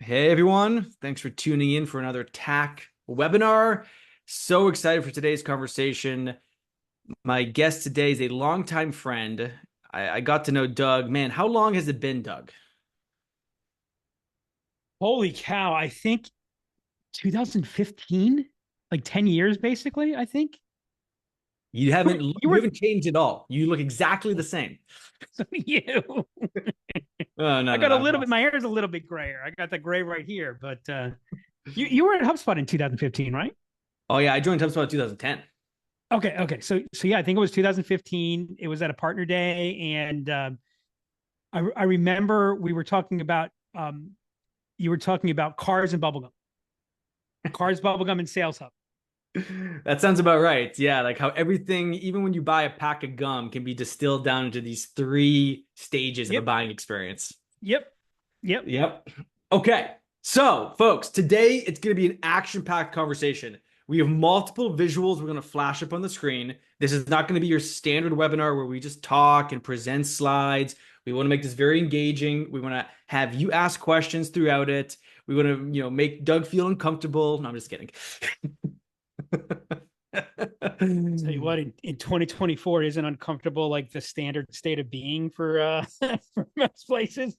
Hey everyone, thanks for tuning in for another TACK webinar. So excited for today's conversation. My guest today is a longtime friend. I got to know Doug. Man, how long has it been, Doug? Holy cow. I think 2015, like 10 years, basically, I think. You You haven't were, you you were haven't changed at all. You look exactly the same. so you. Oh no, I no, got a no. little bit, my hair is a little bit grayer. I got the gray right here, but you were at HubSpot in 2015, right? Oh yeah, I joined HubSpot in 2010. Okay. So yeah, I think it was 2015. It was at a partner day, and I remember we were talking about you were talking about cars, bubblegum, and Sales Hub. That sounds about right. Yeah, like how everything, even when you buy a pack of gum, can be distilled down into these three stages of a Yep, buying experience. yep, yep. Yep. Okay. So, folks, today it's going to be an action-packed conversation. We have multiple visuals we're going to flash up on the screen. This is not going to be your standard webinar where we just talk and present slides. We want to make this very engaging. We want to have you ask questions throughout it. We want to, make Doug feel uncomfortable. No, I'm just kidding. Tell you what, in 2024 isn't uncomfortable like the standard state of being for for most places.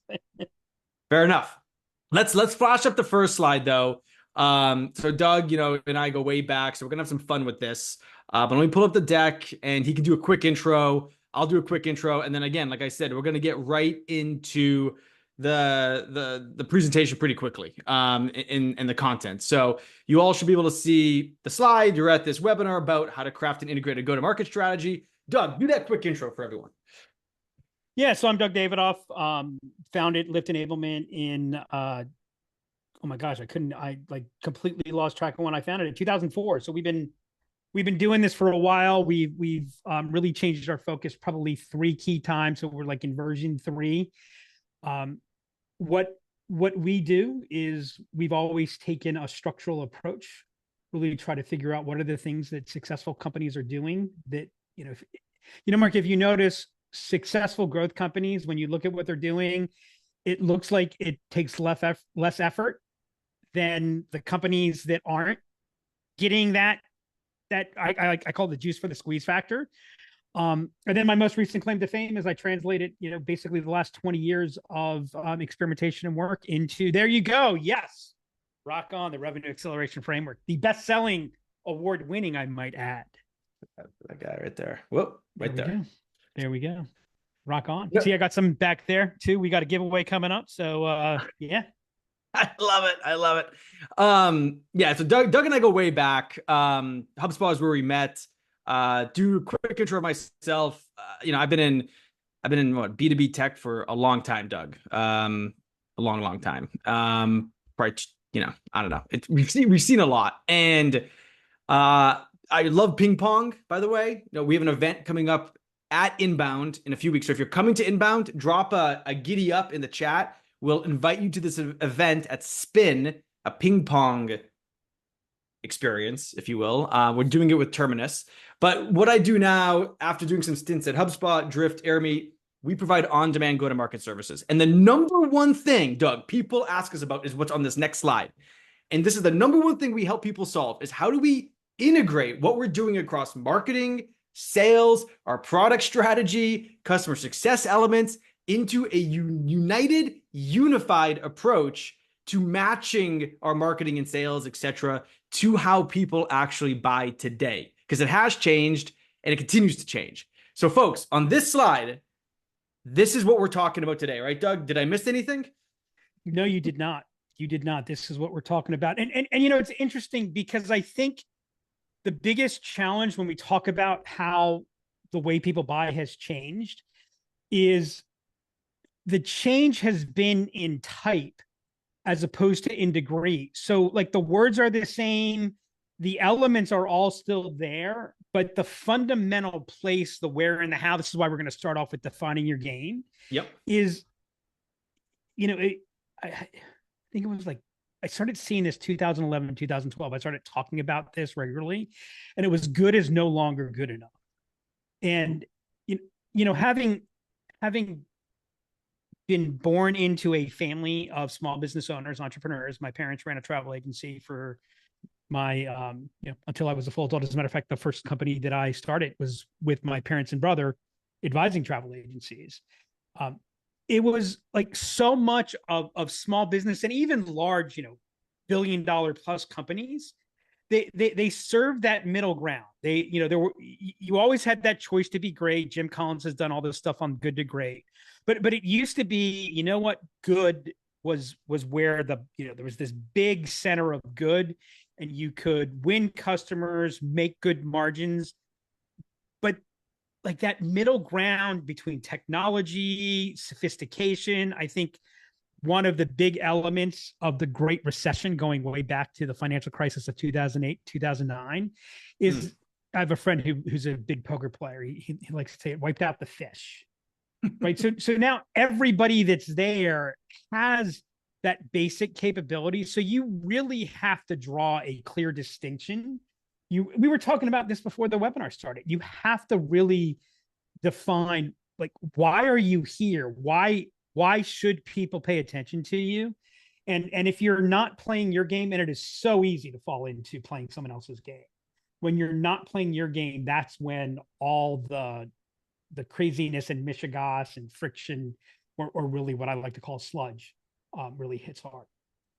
Fair enough. Let's flash up the first slide though. So Doug, and I go way back, so we're gonna have some fun with this. But let me pull up the deck, and he can do a quick intro. I'll do a quick intro, and then again, like I said, we're gonna get right into the presentation pretty quickly. In the content. So you all should be able to see the slide. You're at this webinar about how to craft an integrated go-to-market strategy. Doug, do that quick intro for everyone. Yeah, so I'm Doug Davidoff. Founded Lift Enablement in oh my gosh, I like completely lost track of when I founded it, 2004. So we've been doing this for a while. We've really changed our focus probably three key times. So we're like in version three. Um, what what we do is we've always taken a structural approach, really try to figure out what are the things that successful companies are doing that, Mark, if you notice successful growth companies, when you look at what they're doing, it looks like it takes less effort than the companies that aren't getting that I call the juice for the squeeze factor. And then my most recent claim to fame is I translated, basically the last 20 years of experimentation and work into, there you go. Yes. Rock on, the revenue acceleration framework, the best-selling award winning, I might add. That guy right there. Whoop, There right we there. go. There we go. Rock on. See, I Yep. got some back there too. We got a giveaway coming up. So yeah. I love it. I love it. Yeah, so Doug and I go way back. HubSpot is where we met. Do a quick intro of myself. I've been in what B2B tech for a long time, Doug. A long, long time. Probably, I don't know. We've seen a lot. And I love ping pong, by the way. We have an event coming up at Inbound in a few weeks. So if you're coming to Inbound, drop a giddy up in the chat. We'll invite you to this event at Spin, a ping pong experience, if you will. We're doing it with Terminus. But what I do now, after doing some stints at HubSpot, Drift, AirMeet, we provide on-demand go-to-market services. And the number one thing, Doug, people ask us about is what's on this next slide. And this is the number one thing we help people solve is how do we integrate what we're doing across marketing, sales, our product strategy, customer success elements into a united, unified approach to matching our marketing and sales, etc., to how people actually buy today. Because it has changed and it continues to change. So, folks, on this slide, this is what we're talking about today, right, Doug? Did I miss anything? No, you did not. You did not. This is what we're talking about. And it's interesting because I think the biggest challenge when we talk about how the way people buy has changed is the change has been in type as opposed to in degree. So like the words are the same, the elements are all still there, but the fundamental place, the where and the how, this is why we're going to start off with defining your game, Yep. is, I think it was like, I started seeing this 2011, 2012. I started talking about this regularly, and it was good is no longer good enough. And, having been born into a family of small business owners, entrepreneurs. My parents ran a travel agency for my until I was a full adult. As a matter of fact, the first company that I started was with my parents and brother advising travel agencies. It was like so much of small business and even large, billion-dollar plus companies. They serve that middle ground. You always had that choice to be great. Jim Collins has done all this stuff on good to great, but it used to be, what good was where there was this big center of good, and you could win customers, make good margins, but like that middle ground between technology, sophistication, I think one of the big elements of the Great Recession, going way back to the financial crisis of 2008, 2009, is I have a friend who's a big poker player. He likes to say it wiped out the fish, right? So now everybody that's there has that basic capability. So you really have to draw a clear distinction. We were talking about this before the webinar started. You have to really define, like, why are you here? Why should people pay attention to you? And if you're not playing your game, and it is so easy to fall into playing someone else's game. When you're not playing your game, that's when all the craziness and mishigas and friction, or really what I like to call sludge, really hits hard.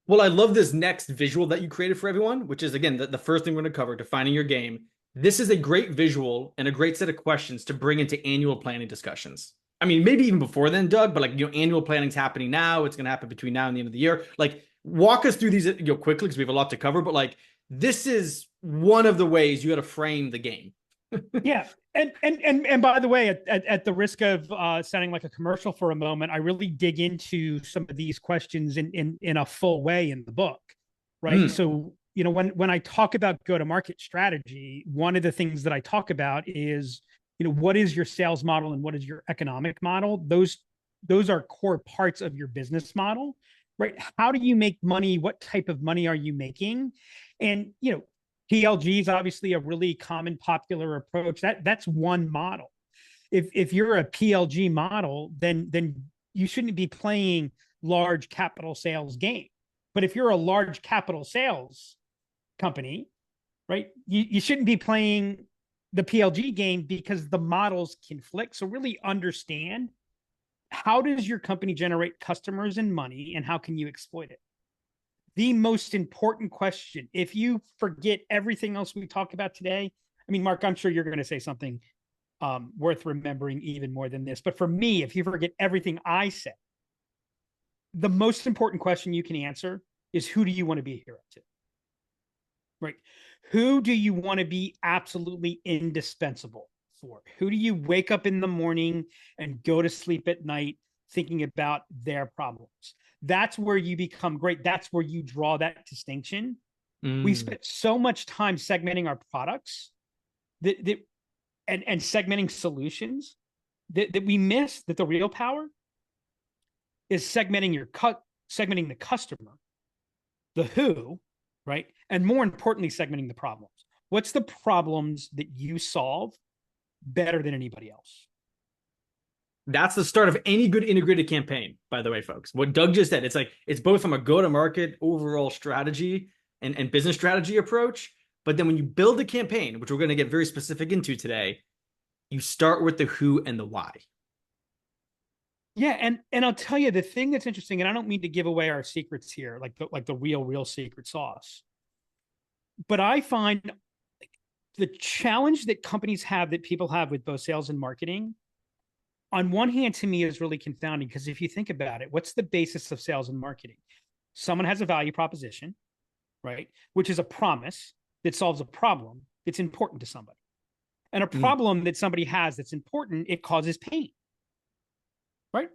Well, I love this next visual that you created for everyone, which is, again, the first thing we're going to cover, defining your game. This is a great visual and a great set of questions to bring into annual planning discussions. I mean, maybe even before then, Doug, but annual planning's happening now. It's going to happen between now and the end of the year. Like, walk us through these, quickly, because we have a lot to cover, but this is one of the ways you got to frame the game. Yeah. And by the way, at the risk of sounding like a commercial for a moment, I really dig into some of these questions in a full way in the book, right? So, when I talk about go-to-market strategy, one of the things that I talk about is, what is your sales model and what is your economic model? Those are core parts of your business model, right? How do you make money? What type of money are you making? And, PLG is obviously a really common, popular approach. That's one model. If you're a PLG model, then you shouldn't be playing large capital sales game. But if you're a large capital sales company, right, you shouldn't be playing the PLG game, because the models conflict. So really understand, how does your company generate customers and money, and how can you exploit it? The most important question, if you forget everything else we talked about today, I mean, Mark, I'm sure you're going to say something worth remembering even more than this. But for me, if you forget everything I said, the most important question you can answer is, who do you want to be a hero to? Right? Who do you want to be absolutely indispensable for? Who do you wake up in the morning and go to sleep at night thinking about their problems? That's where you become great. That's where you draw that distinction. We spent so much time segmenting our products and segmenting solutions that we miss that the real power is segmenting segmenting the customer, the who, right? And more importantly, segmenting the problems. What's the problems that you solve better than anybody else? That's the start of any good integrated campaign, by the way, folks. What Doug just said, it's both from a go-to-market overall strategy and business strategy approach, but then when you build a campaign, which we're going to get very specific into today, you start with the who and the why. Yeah, and I'll tell you the thing that's interesting, and I don't mean to give away our secrets here, like the real secret sauce, but I find the challenge that companies have, that people have with both sales and marketing, on one hand, to me, is really confounding, because if you think about it, what's the basis of sales and marketing? Someone has a value proposition, right? Which is a promise that solves a problem that's important to somebody. And a problem that somebody has that's important, it causes pain, right?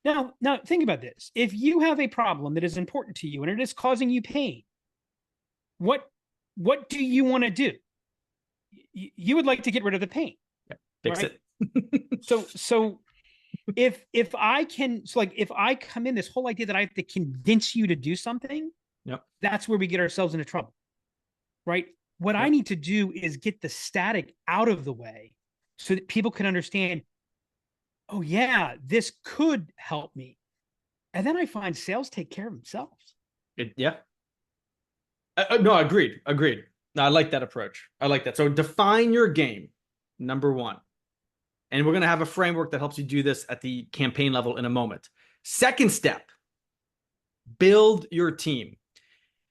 Now think about this. If you have a problem that is important to you and it is causing you pain, what do you want to do? You would like to get rid of the pain. Fix right? it. So if I come in, this whole idea that I have to convince you to do something, Yep. that's where we get ourselves into trouble, right? What I need to do is get the static out of the way so that people can understand, oh yeah, this could help me. And then I find sales take care of themselves. Yeah. No, agreed. Agreed. No, I like that approach. I like that. So define your game, number one. And we're going to have a framework that helps you do this at the campaign level in a moment. Second step, build your team.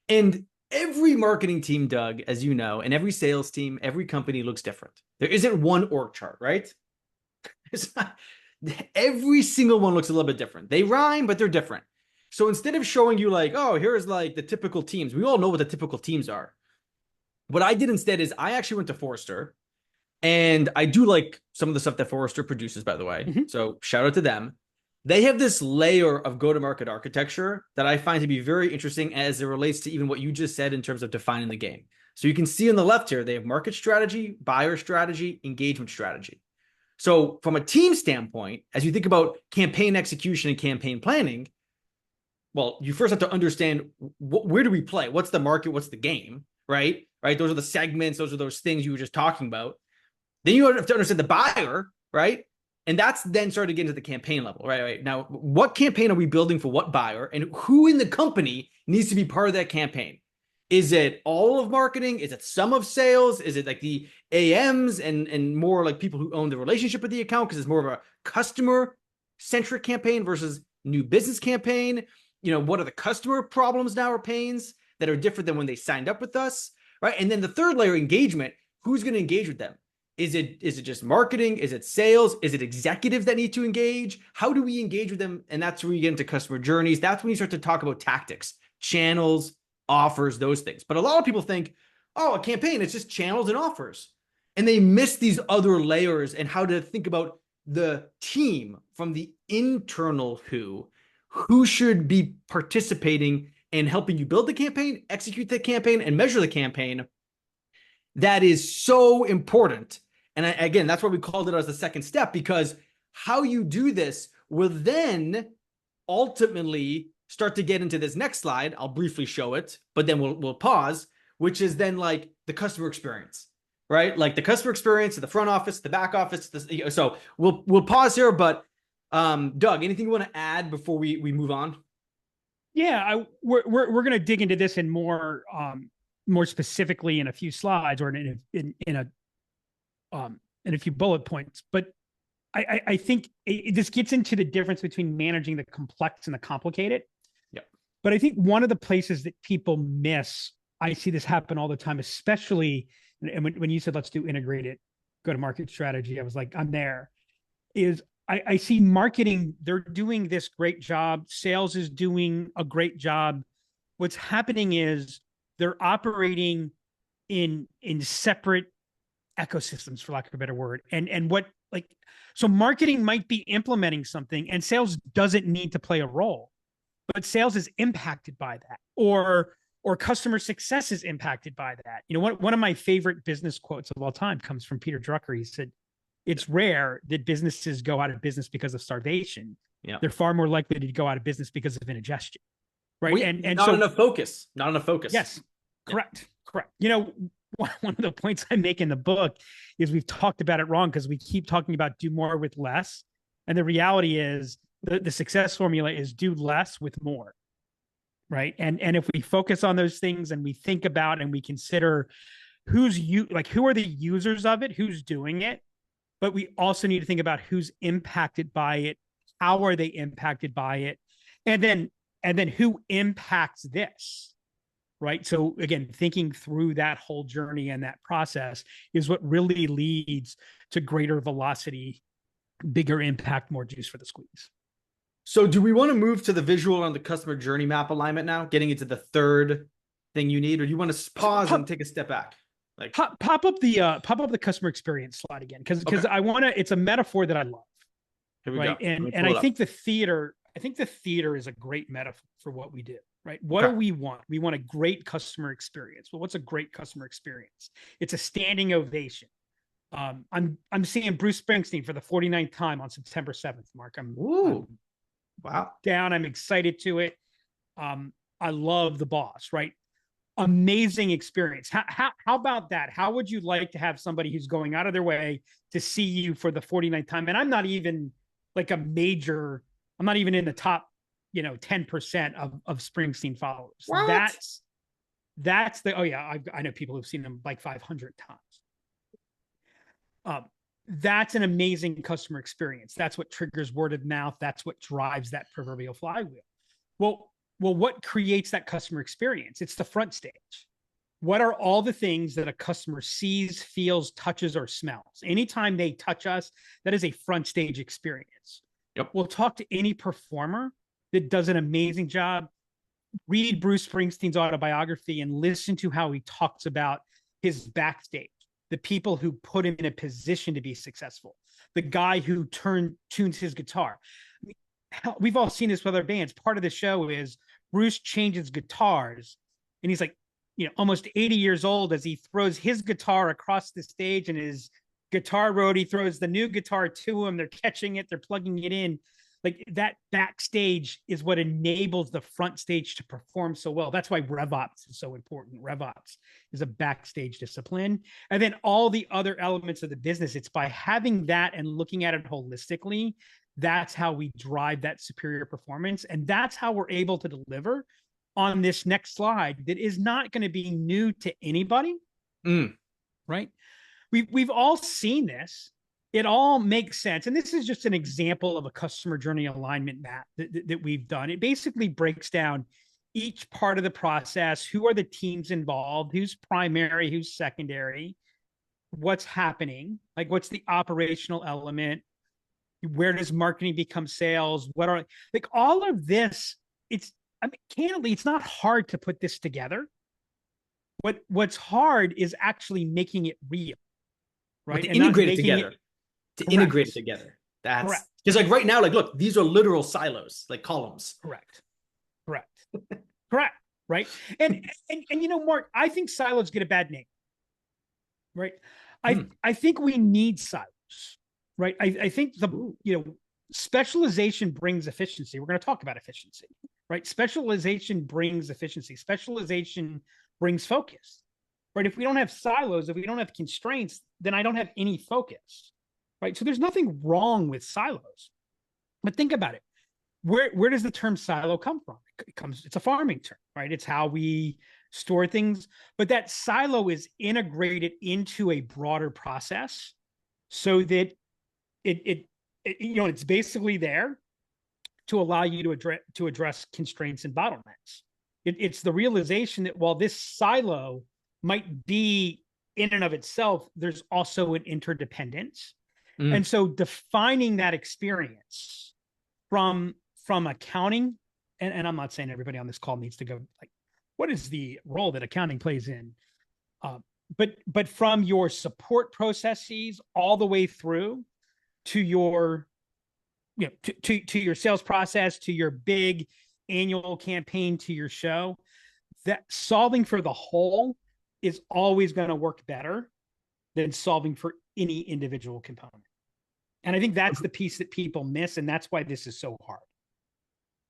And every marketing team, Doug, as you know, and every sales team, every company looks different. There isn't one org chart, right? It's not, every single one looks a little bit different. They rhyme, but they're different. So instead of showing you like, oh, here's like the typical teams, we all know what the typical teams are. What I did instead is I actually went to Forrester, and I do like some of the stuff that Forrester produces, by the way. Mm-hmm. So shout out to them. They have this layer of go-to-market architecture that I find to be very interesting as it relates to even what you just said in terms of defining the game. So you can see on the left here, they have market strategy, buyer strategy, engagement strategy. So from a team standpoint, as you think about campaign execution and campaign planning, well, you first have to understand where do we play? What's the market? What's the game? Right? Right. Those are the segments. Those are those things you were just talking about. Then you have to understand the buyer, right? And that's then starting to get into the campaign level, right? Right. Now, what campaign are we building for what buyer, and who in the company needs to be part of that campaign? Is it all of marketing? Is it some of sales? Is it like the AMs and more like people who own the relationship with the account because it's more of a customer-centric campaign versus new business campaign? You know, what are the customer problems now or pains that are different than when they signed up with us, right? And then the third layer, engagement. Who's going to engage with them? Is it just marketing? Is it sales? Is it executives that need to engage? How do we engage with them? And that's where you get into customer journeys. That's when you start to talk about tactics, channels, offers, those things. But a lot of people think, oh, a campaign, it's just channels and offers. And they miss these other layers and how to think about the team from the internal who should be participating and helping you build the campaign, execute the campaign, and measure the campaign. That is so important. And again, that's why we called it as the second step, because how you do this will then ultimately start to get into this next slide. I'll briefly show it, but then we'll pause, which is then like the customer experience, right? Like the customer experience, the front office, the back office. So we'll pause here, but Doug, anything you want to add before we move on? Yeah, we're going to dig into this in more specifically in a few slides or in a few bullet points. But I think this gets into the difference between managing the complex and the complicated. Yeah. But I think one of the places that people miss, I see this happen all the time, especially and when you said let's do integrated go-to-market strategy, I was like, I'm there. Is I see marketing, they're doing this great job. Sales is doing a great job. What's happening is they're operating in separate ecosystems, for lack of a better word. And what like so marketing might be implementing something and sales doesn't need to play a role, but sales is impacted by that, or customer success is impacted by that. You know, one of my favorite business quotes of all time comes from Peter Drucker. He said, it's rare that businesses go out of business because of starvation. Yeah. They're far more likely to go out of business because of indigestion. Right. And not so enough focus. Not enough focus. Yes. Correct. Yeah. Correct. You know, one of the points I make in the book is we've talked about it wrong because we keep talking about do more with less. And the reality is the success formula is do less with more. Right. And if we focus on those things and we think about and we consider who are the users of it, who's doing it, but we also need to think about who's impacted by it, how are they impacted by it, and then who impacts this, right? So again, thinking through that whole journey and that process is what really leads to greater velocity, bigger impact, more juice for the squeeze. So do we want to move to the visual on the customer journey map alignment now, getting into the third thing you need, or do you want to pause and take a step back? Like pop up the customer experience slide again, because okay. I want to. It's a metaphor that I love. Here we right? go. And I think the theater is a great metaphor for what we do. Right? What do we want? We want a great customer experience. Well, what's a great customer experience? It's a standing ovation. I'm seeing Bruce Springsteen for the 49th time on September 7th. Mark, I'm wow down. I'm excited to it. I love The Boss. Right? Amazing experience. How about that? How would you like to have somebody who's going out of their way to see you for the 49th time? And I'm not even like I'm not even in the top 10% of Springsteen followers. What? That's the, oh yeah, I know people who've seen him like 500 times. That's an amazing customer experience. That's what triggers word of mouth. That's what drives that proverbial flywheel. Well, what creates that customer experience? It's the front stage. What are all the things that a customer sees, feels, touches, or smells? Anytime they touch us, that is a front stage experience. Yep. We'll talk to any performer that does an amazing job. Read Bruce Springsteen's autobiography and listen to how he talks about his backstage, the people who put him in a position to be successful, the guy who tunes his guitar. We've all seen this with other bands. Part of the show is Bruce changes guitars, and he's like, almost 80 years old as he throws his guitar across the stage, and his guitar roadie throws the new guitar to him. They're catching it, they're plugging it in. Like that backstage is what enables the front stage to perform so well. That's why RevOps is so important. RevOps is a backstage discipline. And then all the other elements of the business, it's by having that and looking at it holistically. That's how we drive that superior performance. And that's how we're able to deliver on this next slide that is not going to be new to anybody. Right? We've all seen this. It all makes sense. And this is just an example of a customer journey alignment map that we've done. It basically breaks down each part of the process. Who are the teams involved? Who's primary? Who's secondary? What's happening? Like, what's the operational element? Where does marketing become sales? What are, like, all of this? Candidly, it's not hard to put this together. What's hard is actually making it real, right? To integrate it together. Integrate it together. That's because, like, right now, like, look, these are literal silos, like columns. Correct. Right. And Mark, I think silos get a bad name. Right. I think we need silos. Right. I think specialization brings efficiency. We're going to talk about efficiency. Right. Specialization brings efficiency. Specialization brings focus. Right. If we don't have silos, if we don't have constraints, then I don't have any focus. Right. So there's nothing wrong with silos. But think about it. Where does the term silo come from? It's a farming term, right? It's how we store things. But that silo is integrated into a broader process so that it's basically there to allow you to address constraints and bottlenecks. It's the realization that while this silo might be in and of itself, there's also an interdependence. And so defining that experience from accounting, and I'm not saying everybody on this call needs to go like, what is the role that accounting plays in? But from your support processes all the way through to your, to your sales process, to your big annual campaign, to your show, that solving for the whole is always going to work better than solving for any individual component. And I think that's the piece that people miss, and that's why this is so hard.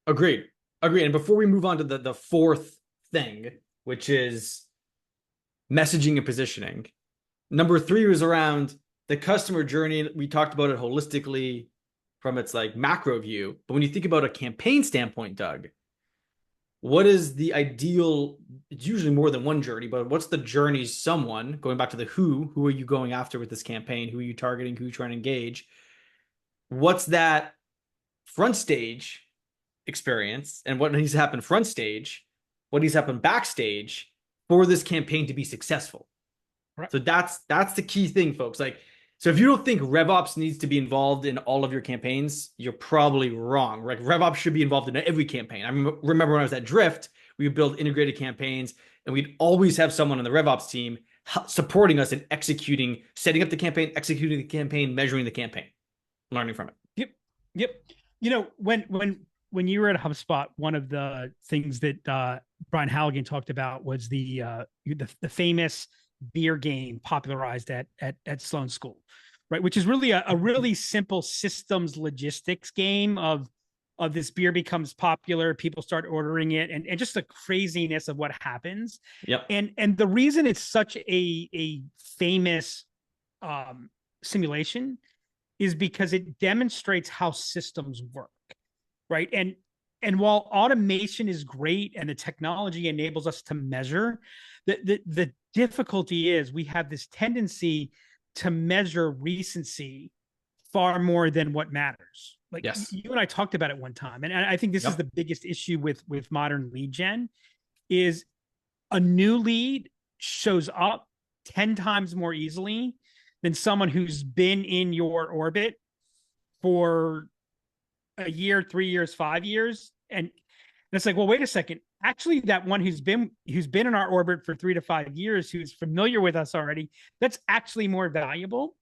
Agreed. And before we move on to the fourth thing, which is messaging and positioning, number 3 was around the customer journey. We talked about it holistically from its like macro view. But when you think about a campaign standpoint, Doug, what is the ideal? It's usually more than one journey, but what's the journey? Someone going back to the who are you going after with this campaign? Who are you targeting? Who are you trying to engage? What's that front stage experience, and what needs to happen front stage? What needs to happen backstage for this campaign to be successful? Right. So that's the key thing, folks. Like, so if you don't think RevOps needs to be involved in all of your campaigns, you're probably wrong. Like, RevOps should be involved in every campaign. I remember when I was at Drift, we would build integrated campaigns, and we'd always have someone on the RevOps team supporting us in executing, setting up the campaign, executing the campaign, measuring the campaign, learning from it. Yep. When you were at HubSpot, one of the things that Brian Halligan talked about was the famous beer game popularized at Sloan School, right? Which is really a really simple systems logistics game of this beer becomes popular, people start ordering it, and just the craziness of what happens. Yep. And the reason it's such a famous simulation is because it demonstrates how systems work, right? And and while automation is great and the technology enables us to measure, the difficulty is we have this tendency to measure recency far more than what matters. Like Yes. you and I talked about it one time, and I think this is Yep. the biggest issue with modern lead gen is a new lead shows up 10 times more easily than someone who's been in your orbit for a year, 3 years, 5 years. And it's like, well, wait a second. Actually, that one who's been in our orbit for 3 to 5 years, who's familiar with us already, that's actually more valuable.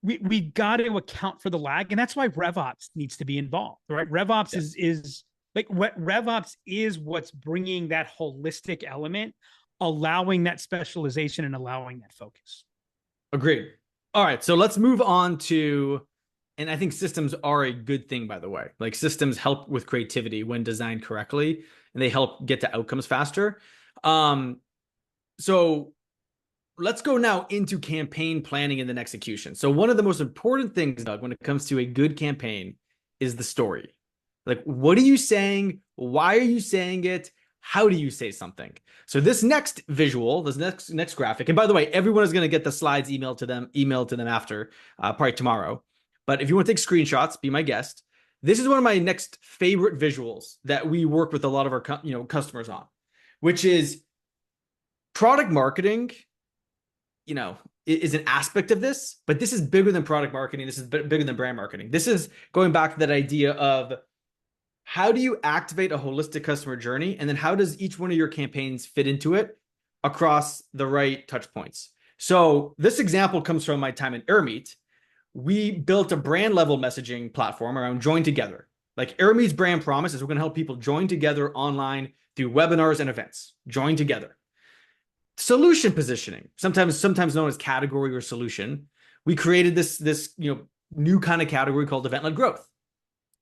We got to account for the lag, and that's why RevOps needs to be involved, right? RevOps Yes. is like what RevOps is what's bringing that holistic element, allowing that specialization and allowing that focus. Agreed. All right. So let's move on to, and I think systems are a good thing, by the way. Like systems help with creativity when designed correctly, and they help get to outcomes faster. So let's go now into campaign planning and then execution. So one of the most important things, Doug, when it comes to a good campaign is the story. Like, what are you saying? Why are you saying it? How do you say something? So this next visual, this next graphic, and by the way, everyone is going to get the slides emailed to them after, probably tomorrow. But if you want to take screenshots, be my guest. This is one of my next favorite visuals that we work with a lot of our customers on, which is product marketing. Is an aspect of this, but this is bigger than product marketing. This is bigger than brand marketing. This is going back to that idea of how do you activate a holistic customer journey? And then how does each one of your campaigns fit into it across the right touch points? So this example comes from my time in AirMeet. We built a brand level messaging platform around join together. Like AirMeet's brand promise is we're going to help people join together online through webinars and events. Join together. Solution positioning, sometimes known as category or solution. We created this new kind of category called event-led growth.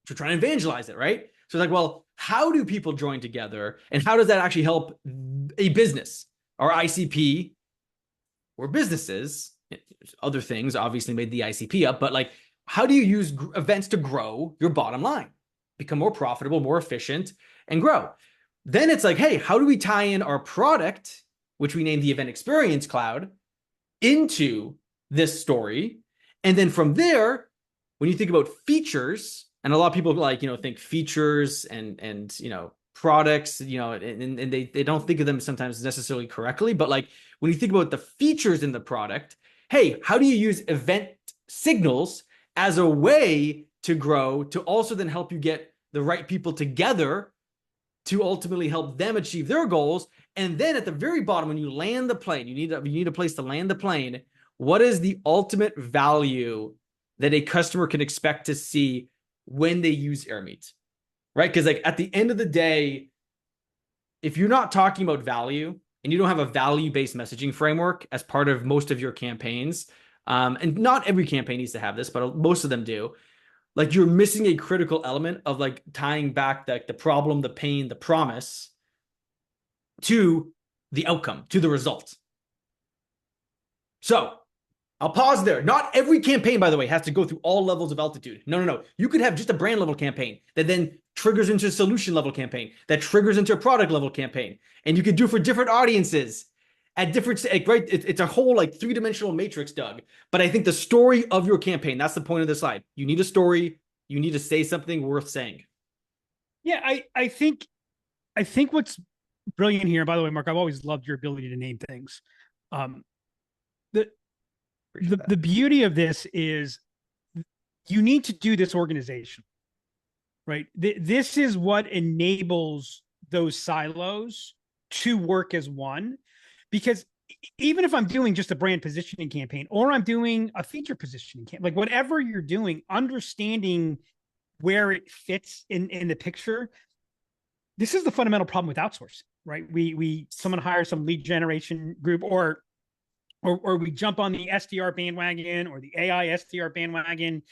So we're trying to evangelize it, right? So it's like, well, how do people join together, and how does that actually help a business or ICP or businesses? Other things obviously made the ICP up, but like, how do you use events to grow your bottom line, become more profitable, more efficient, and grow? Then it's like, hey, how do we tie in our product, which we named the Event Experience Cloud, into this story? And then from there, when you think about features, and a lot of people think features and products, and they don't think of them sometimes necessarily correctly. But like when you think about the features in the product, hey, how do you use event signals as a way to grow, to also then help you get the right people together to ultimately help them achieve their goals? And then at the very bottom, when you land the plane, you need a place to land the plane. What is the ultimate value that a customer can expect to see when they use AirMeet, right? Because like at the end of the day, if you're not talking about value and you don't have a value-based messaging framework as part of most of your campaigns, and not every campaign needs to have this, but most of them do, like you're missing a critical element of like tying back the problem, the pain, the promise to the outcome, to the result. So I'll pause there. Not every campaign, by the way, has to go through all levels of altitude. No. You could have just a brand level campaign that then triggers into a solution level campaign, that triggers into a product level campaign. And you could do for different audiences at different, right? It's a whole like three-dimensional matrix, Doug. But I think the story of your campaign, that's the point of this slide. You need a story. You need to say something worth saying. Yeah, I think what's brilliant here, and by the way, Mark, I've always loved your ability to name things. The the beauty of this is you need to do this organization, right? This is what enables those silos to work as one. Because even if I'm doing just a brand positioning campaign, or I'm doing a feature positioning campaign, like whatever you're doing, understanding where it fits in the picture. This is the fundamental problem with outsourcing, right? Someone hires some lead generation group, or we jump on the SDR bandwagon or the AI SDR bandwagon,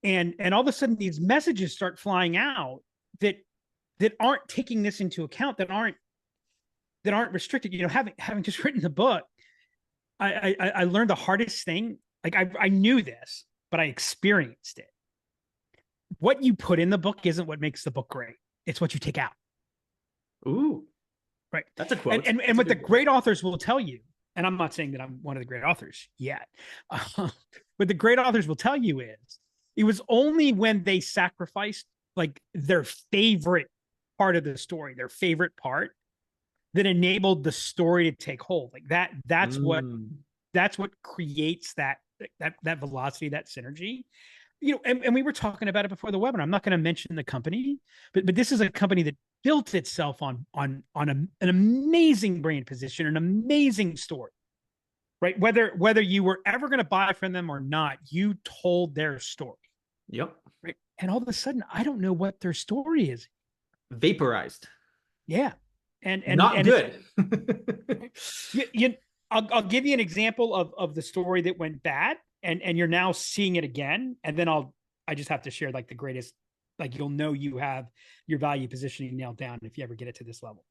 and all of a sudden these messages start flying out that aren't taking this into account, that aren't restricted. Having just written the book, I learned the hardest thing. Like I knew this, but I experienced it. What you put in the book isn't what makes the book great. it's what you take out. Ooh, Right. that's a quote. And what the great authors will tell you, and I'm not saying that I'm one of the great authors yet, what the great authors will tell you is it was only when they sacrificed like their favorite part of the story, their favorite part, that enabled the story to take hold. Like that's what creates that velocity, that synergy. And we were talking about it before the webinar. I'm not going to mention the company, but this is a company that built itself on an amazing brand position, an amazing story, right? Whether you were ever going to buy from them or not, you told their story. Yep. Right. And all of a sudden, I don't know what their story is. Vaporized. Yeah. And not good. I'll give you an example of the story that went bad, and you're now seeing it again. And then I just have to share like the greatest, like you'll know you have your value positioning nailed down if you ever get it to this level.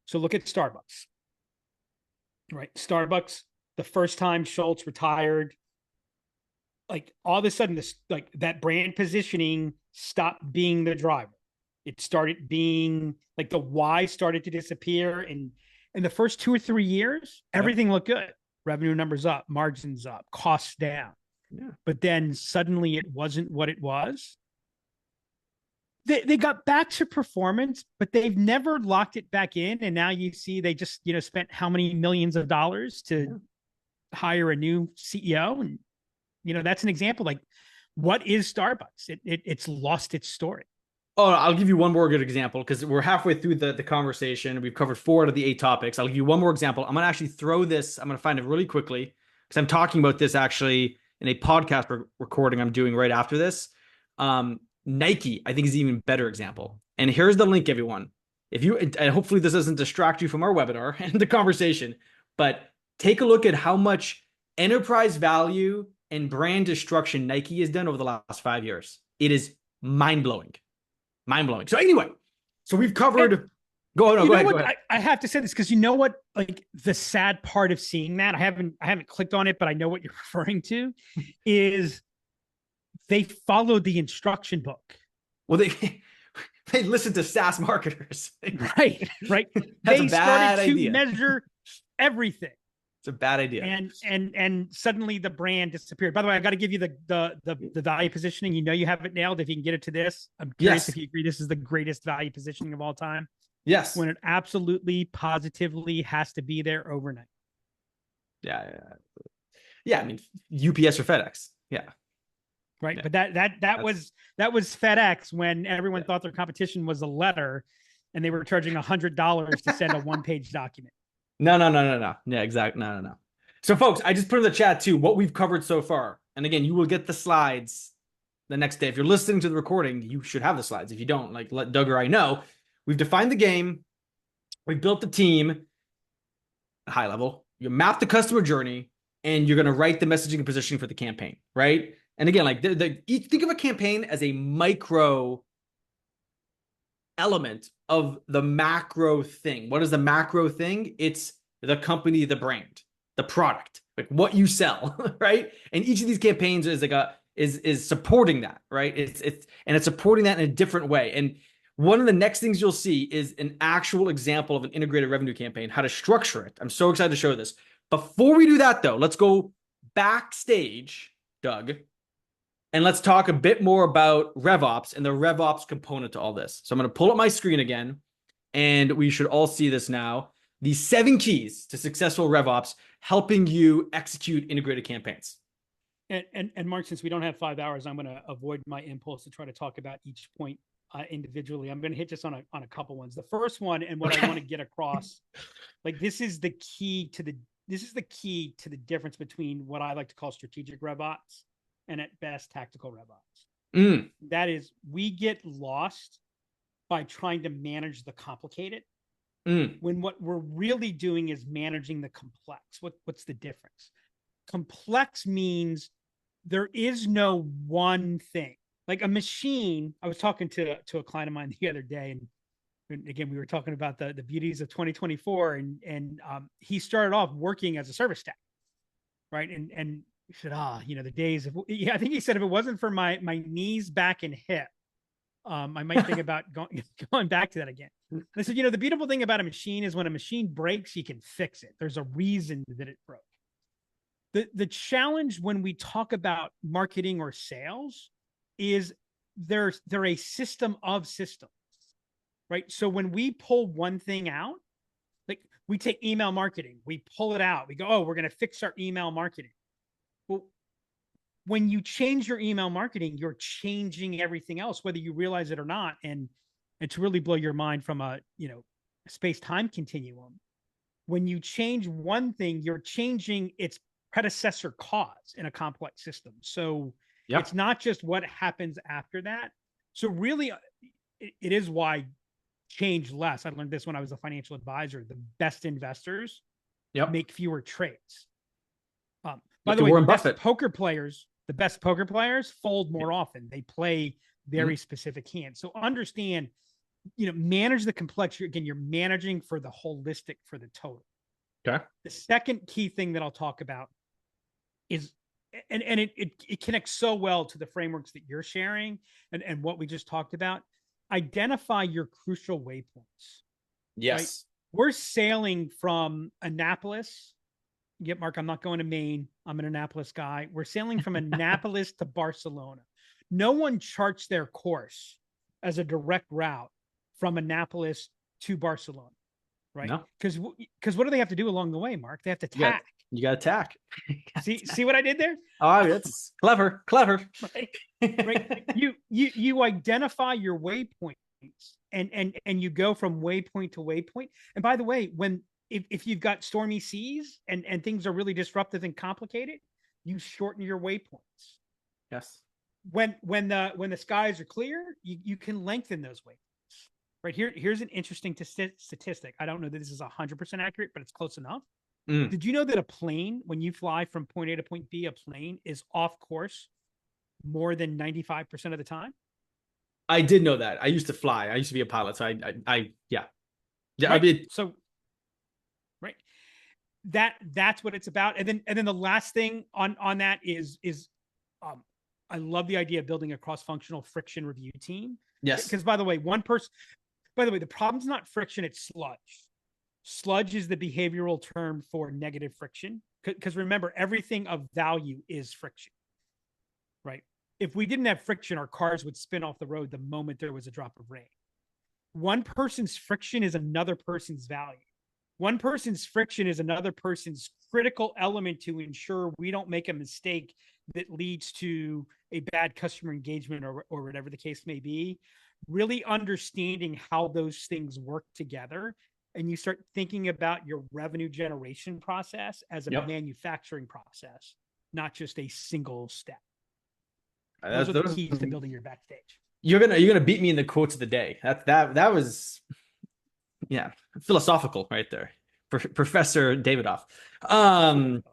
So look at Starbucks, right? Starbucks, the first time Schultz retired, like all of a sudden this, like that brand positioning stopped being the driver. It started being like the why started to disappear. And in the first 2 or 3 years, everything looked good. Revenue numbers up, margins up, costs down. Yeah. But then suddenly it wasn't what it was. They got back to performance, but they've never locked it back in. And now you see they just, spent how many millions of dollars to hire a new CEO. And, that's an example. Like, what is Starbucks? It's lost its story. Oh, I'll give you one more good example because we're halfway through the conversation. We've covered 4 out of the 8 topics. I'll give you one more example. I'm going to actually throw this. I'm going to find it really quickly because I'm talking about this actually in a podcast recording I'm doing right after this. Nike, I think, is an even better example. And here's the link, everyone. And hopefully this doesn't distract you from our webinar and the conversation, but take a look at how much enterprise value and brand destruction Nike has done over the last 5 years. It is mind-blowing. Mind-blowing. So anyway, we've covered. Go ahead. I have to say this because you know what? Like the sad part of seeing that, I haven't clicked on it, but I know what you're referring to, is they followed the instruction book. Well, they listened to SaaS marketers. Right. That's a bad idea. To measure everything. It's a bad idea. And suddenly the brand disappeared. By the way, I got to give you the value positioning. You have it nailed. If you can get it to this, I'm curious if you agree this is the greatest value positioning of all time. Yes. When it absolutely, positively has to be there overnight. Yeah. I mean, UPS or FedEx. Yeah. Right. Yeah. But that was FedEx when everyone thought their competition was a letter and they were charging $100 to send a 1-page document. No. Yeah, exactly. No. So folks, I just put in the chat too what we've covered so far. And again, you will get the slides the next day. If you're listening to the recording, you should have the slides. If you don't, like, let Doug or I know. We've defined the game. We've built the team at high level. You map the customer journey and you're going to write the messaging and positioning for the campaign, right? And again, like think of a campaign as a micro element of the macro thing. What is the macro thing? It's the company, the brand, the product, like what you sell, right? And each of these campaigns is like is supporting that, right? It's supporting that in a different way. And one of the next things you'll see is an actual example of an integrated revenue campaign, how to structure it. I'm so excited to show this. Before we do that though, let's go backstage, Doug, and let's talk a bit more about RevOps and the RevOps component to all this. So I'm going to pull up my screen again, and we should all see this now. The 7 keys to successful RevOps helping you execute integrated campaigns. And Mark, since we don't have 5 hours, I'm going to avoid my impulse to try to talk about each point individually. I'm going to hit just on a couple ones. The first one, and what I want to get across, like this is the key to the difference between what I like to call strategic RevOps and at best tactical RevOps. That is, we get lost by trying to manage the complicated when what we're really doing is managing the complex. What's the difference? Complex means there is no one thing. Like a machine, I was talking to a client of mine the other day, and again, we were talking about the beauties of 2024, and he started off working as a service tech, right? And he said, the days of, I think he said, if it wasn't for my knees, back, and hip, I might think about going back to that again. I said, the beautiful thing about a machine is when a machine breaks, you can fix it. There's a reason that it broke. The challenge when we talk about marketing or sales is they're a system of systems, right? So when we pull one thing out, like we take email marketing, we pull it out, we go, oh, we're going to fix our email marketing. Well, when you change your email marketing, you're changing everything else, whether you realize it or not. And to really blow your mind from a space-time continuum, when you change one thing, you're changing its predecessor cause in a complex system. So it's not just what happens after that. So really, it is why change less. I learned this when I was a financial advisor. The best investors make fewer trades. By the way, the best poker players fold more often. They play very specific hands. So understand, manage the complexity. Again, you're managing for the holistic, for the total. Okay. The second key thing that I'll talk about is, and it connects so well to the frameworks that you're sharing and what we just talked about. Identify your crucial waypoints. Yes. Right? We're sailing from Annapolis. Yep, Mark, I'm not going to Maine. I'm an Annapolis guy. We're sailing from Annapolis to Barcelona. No one charts their course as a direct route from Annapolis to Barcelona, right? No. Because what do they have to do along the way, Mark? They have to tack. You got to tack. See what I did there? Oh, that's clever. Right. You identify your waypoints and you go from waypoint to waypoint. And by the way, if you've got stormy seas and things are really disruptive and complicated, you shorten your waypoints. Yes. When the skies are clear, you can lengthen those waypoints. Right here's an interesting statistic. I don't know that this is 100% accurate, but it's close enough. Did you know that a plane, when you fly from point A to point B, a plane is off course more than 95% of the time? I did know that. I used to fly. I used to be a pilot. So yeah. Right. I mean, so right. That's what it's about. And then the last thing on that is I love the idea of building a cross-functional friction review team. Yes. Because by the way, the problem's not friction, it's sludge. Sludge is the behavioral term for negative friction. Because remember, everything of value is friction, right? If we didn't have friction, our cars would spin off the road the moment there was a drop of rain. One person's friction is another person's value. One person's friction is another person's critical element to ensure we don't make a mistake that leads to a bad customer engagement or whatever the case may be. Really understanding how those things work together, and you start thinking about your revenue generation process as a manufacturing process, not just a single step. Those are the keys to building your backstage. You're gonna beat me in the quotes of the day. That was philosophical right there, Professor Davidoff. No,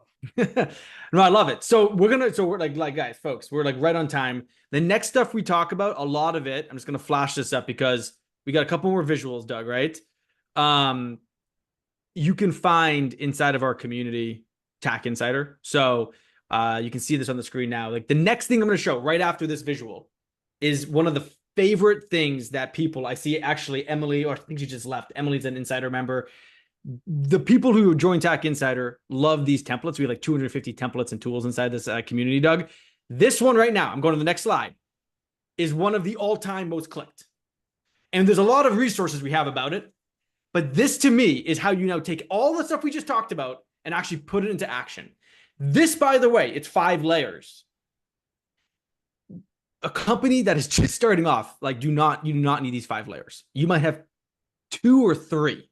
I love it. So we're like guys, folks, we're like right on time. The next stuff we talk about, a lot of it, I'm just gonna flash this up because we got a couple more visuals, Doug, right? You can find inside of our community TACK Insider. So you can see this on the screen now. Like the next thing I'm going to show right after this visual is one of the favorite things that people I see. Actually, Emily, or I think she just left. Emily's an Insider member. The people who join TACK Insider love these templates. We have like 250 templates and tools inside this community, Doug. This one right now, I'm going to the next slide, is one of the all-time most clicked. And there's a lot of resources we have about it. But this to me is how you now take all the stuff we just talked about and actually put it into action. This, by the way, it's 5 layers. A company that is just starting off, like you do not need these 5 layers. You might have 2 or 3.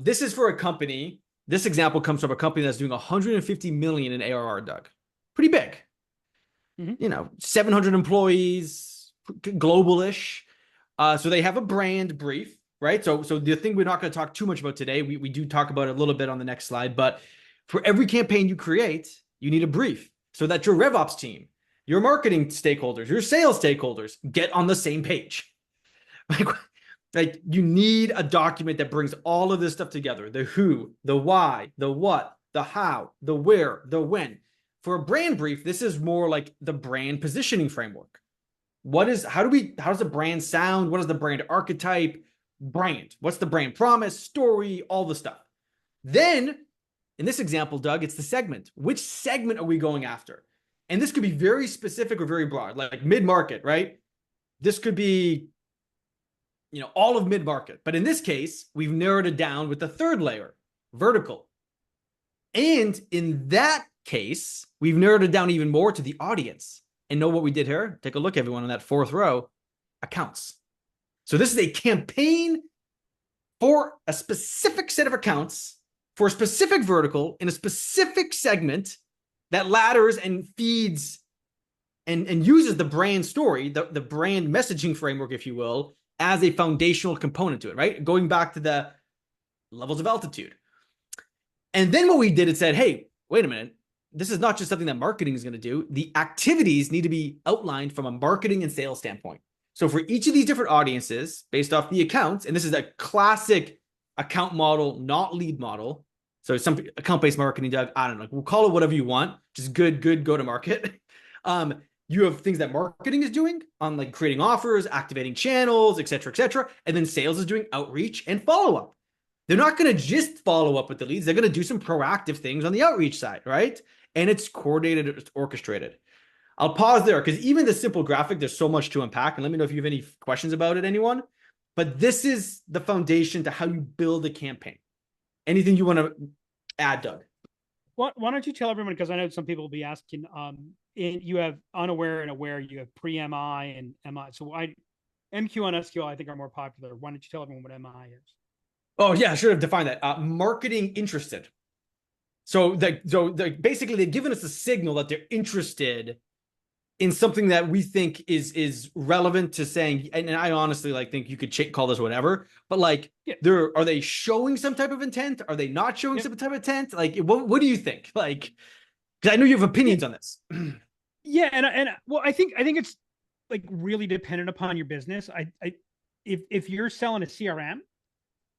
This is for a company. This example comes from a company that's doing 150 million in ARR, Doug. Pretty big. 700 employees, global-ish. So they have a brand brief. Right. So the thing we're not going to talk too much about today, we do talk about it a little bit on the next slide, but for every campaign you create, you need a brief so that your RevOps team, your marketing stakeholders, your sales stakeholders get on the same page. Like you need a document that brings all of this stuff together. The who, the why, the what, the how, the where, the when. For a brand brief, this is more like the brand positioning framework. how does the brand sound? What is the brand archetype? Brand. What's the brand promise, story, all the stuff. Then, in this example, Doug, it's the segment. Which segment are we going after? And this could be very specific or very broad, like mid-market, right? This could be, all of mid-market. But in this case, we've narrowed it down with the third layer, vertical. And in that case, we've narrowed it down even more to the audience. And know what we did here? Take a look, everyone, on that fourth row, accounts. So this is a campaign for a specific set of accounts, for a specific vertical, in a specific segment that ladders and feeds and uses the brand story, the brand messaging framework, if you will, as a foundational component to it, right? Going back to the levels of altitude. And then what we did is said, hey, wait a minute. This is not just something that marketing is going to do. The activities need to be outlined from a marketing and sales standpoint. So for each of these different audiences, based off the accounts, and this is a classic account model, not lead model. So some account-based marketing, Doug, I don't know, we'll call it whatever you want, just good go-to-market. You have things that marketing is doing on like creating offers, activating channels, et cetera, and then sales is doing outreach and follow-up. They're not going to just follow up with the leads. They're going to do some proactive things on the outreach side, right? And it's coordinated, it's orchestrated. I'll pause there because even the simple graphic, there's so much to unpack. And let me know if you have any questions about it, anyone. But this is the foundation to how you build a campaign. Anything you want to add, Doug? Why don't you tell everyone, because I know some people will be asking, you have unaware and aware, you have pre-MI and MI. So MQ and SQL, I think, are more popular. Why don't you tell everyone what MI is? Oh, yeah, I should have defined that. Marketing interested. So basically, they've given us a signal that they're interested in something that we think is relevant to saying, and I honestly think you could call this whatever, but are they showing some type of intent? Are they not showing some type of intent? What do you think? Because I know you have opinions on this. Yeah, and well, I think it's really dependent upon your business. If you're selling a CRM,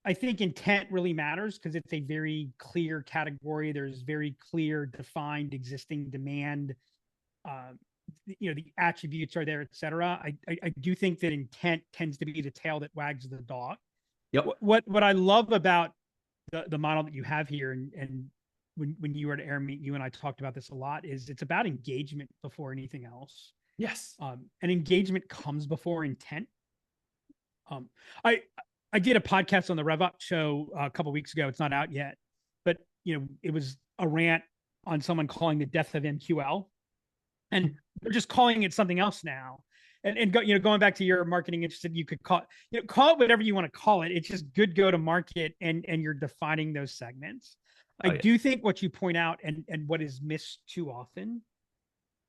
I think intent really matters because it's a very clear category. There's very clear defined existing demand. The attributes are there, et cetera. I do think that intent tends to be the tail that wags the dog. Yep. What I love about the model that you have here, and when you were at AirMeet, you and I talked about this a lot, is it's about engagement before anything else. Yes. And engagement comes before intent. I did a podcast on the RevUp show a couple of weeks ago. It's not out yet, but it was a rant on someone calling the death of MQL, and they're just calling it something else now. And going back to your marketing interested, you could call it whatever you want to call it. It's just good go to market, and you're defining those segments. I do think what you point out and what is missed too often.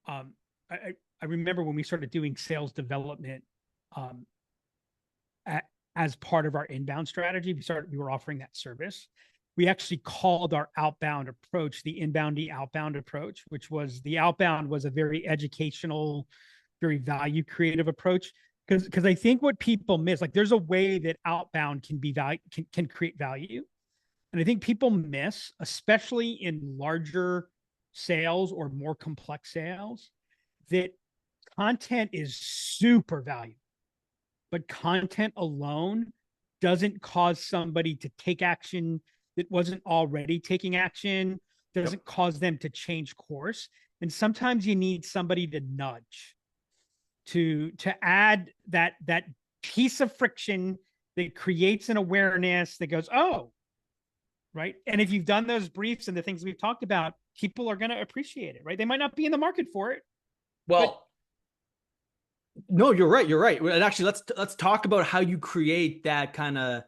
I remember when we started doing sales development, as part of our inbound strategy, we were offering that service. We actually called our outbound approach the inboundy outbound approach, which was the outbound was a very educational, very value creative approach. Because I think what people miss, there's a way that outbound can be can create value. And I think people miss, especially in larger sales or more complex sales, that content is super valuable. But content alone doesn't cause somebody to take action that wasn't already taking action, doesn't cause them to change course. And sometimes you need somebody to nudge, to add that piece of friction that creates an awareness that goes, oh, right. And if you've done those briefs and the things we've talked about, people are going to appreciate it, right? They might not be in the market for it. Well, no, you're right. You're right. And actually, let's talk about how you create that kind of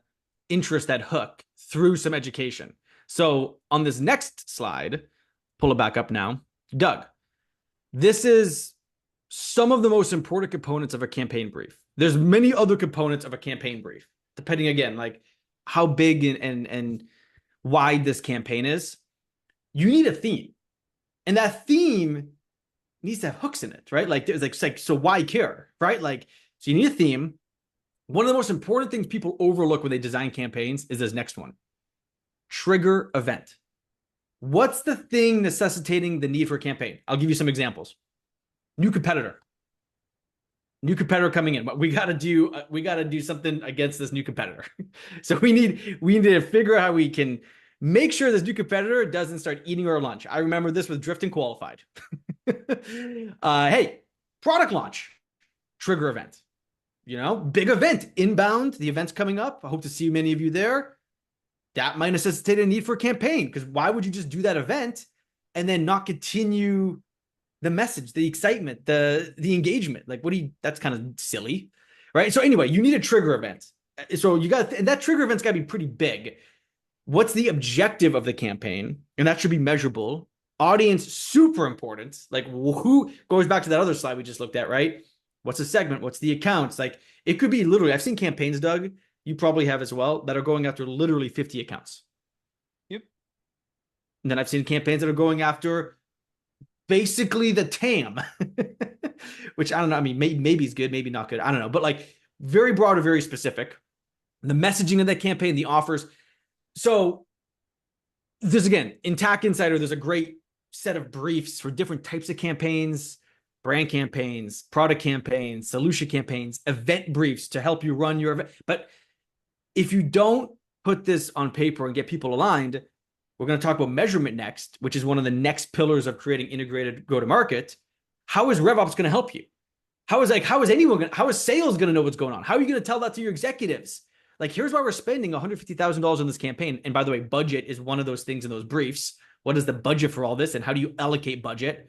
interest, that hook through some education. So on this next slide, pull it back up now, Doug, this is some of the most important components of a campaign brief. There's many other components of a campaign brief, depending again, how big and wide this campaign is. You need a theme, and that theme needs to have hooks in it, right? There's so why care, right? So you need a theme. One of the most important things people overlook when they design campaigns is this next one: trigger event. What's the thing necessitating the need for a campaign? I'll give you some examples. New competitor. new competitor coming in. But we got to do something against this new competitor. So we need to figure out how we can make sure this new competitor doesn't start eating our lunch. I remember this with Drift and Qualified. Hey, product launch, trigger event. Big event, inbound. The event's coming up. I hope to see many of you there. That might necessitate a need for a campaign, because why would you just do that event and then not continue the message, the excitement, the engagement? Like, that's kind of silly, right? So anyway, you need a trigger event. So that trigger event's got to be pretty big. What's the objective of the campaign? And that should be measurable. Audience, super important. Like, who goes back to that other slide we just looked at, right? What's the segment? What's the accounts? Like, it could be literally, I've seen campaigns, Doug, you probably have as well, that are going after literally 50 accounts. Yep. And then I've seen campaigns that are going after basically the TAM, which I don't know. I mean, maybe it's good, maybe not good. I don't know. But like, very broad or very specific. The messaging of that campaign, the offers. So there's, again, in TACK Insider, there's a great set of briefs for different types of campaigns, brand campaigns, product campaigns, solution campaigns, event briefs to help you run your event. But if you don't put this on paper and get people aligned, we're going to talk about measurement next, which is one of the next pillars of creating integrated go-to-market. How is RevOps going to help you? How is sales going to know what's going on? How are you going to tell that to your executives? Like, here's why we're spending $150,000 on this campaign. And by the way, budget is one of those things in those briefs. What is the budget for all this, and how do you allocate budget?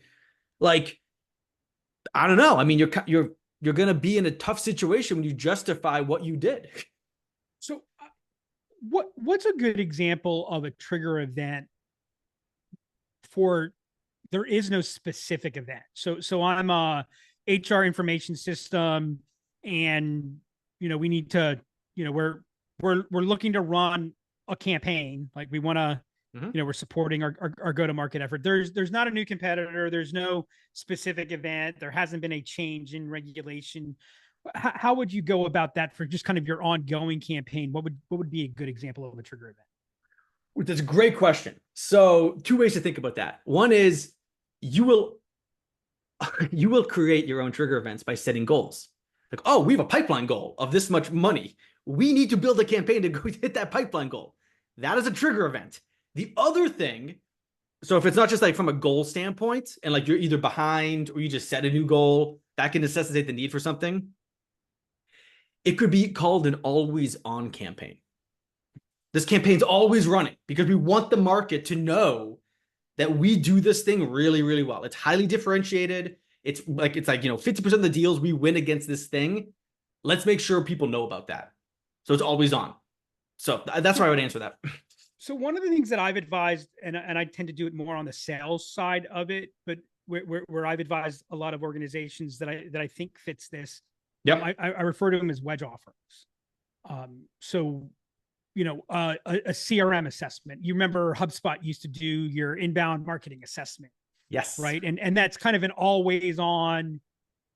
Like, I don't know. I mean, you're going to be in a tough situation when you justify what you did. So what's a good example of a trigger event for, there is no specific event. So I'm a HR information system, and, we need to, we're looking to run a campaign. Like, we want to, we're supporting our go-to-market effort. There's not a new competitor. There's no specific event. There hasn't been a change in regulation. How would you go about that for just kind of your ongoing campaign? What would be a good example of a trigger event? That's a great question. So two ways to think about that. One is you will create your own trigger events by setting goals. Like, oh, we have a pipeline goal of this much money. We need to build a campaign to go hit that pipeline goal. That is a trigger event. The other thing, so if it's not just like from a goal standpoint and like you're either behind or you just set a new goal, that can necessitate the need for something. It could be called an always on campaign. This campaign's always running because we want the market to know that we do this thing really, really well. It's highly differentiated. It's like 50% of the deals we win against this thing. Let's make sure people know about that. So it's always on. So that's why I would answer that. So one of the things that I've advised, and I tend to do it more on the sales side of it, but where I've advised a lot of organizations that I think fits this. Yeah, I refer to them as wedge offerings. So, a CRM assessment. You remember HubSpot used to do your inbound marketing assessment. Yes. Right. And that's kind of an always on,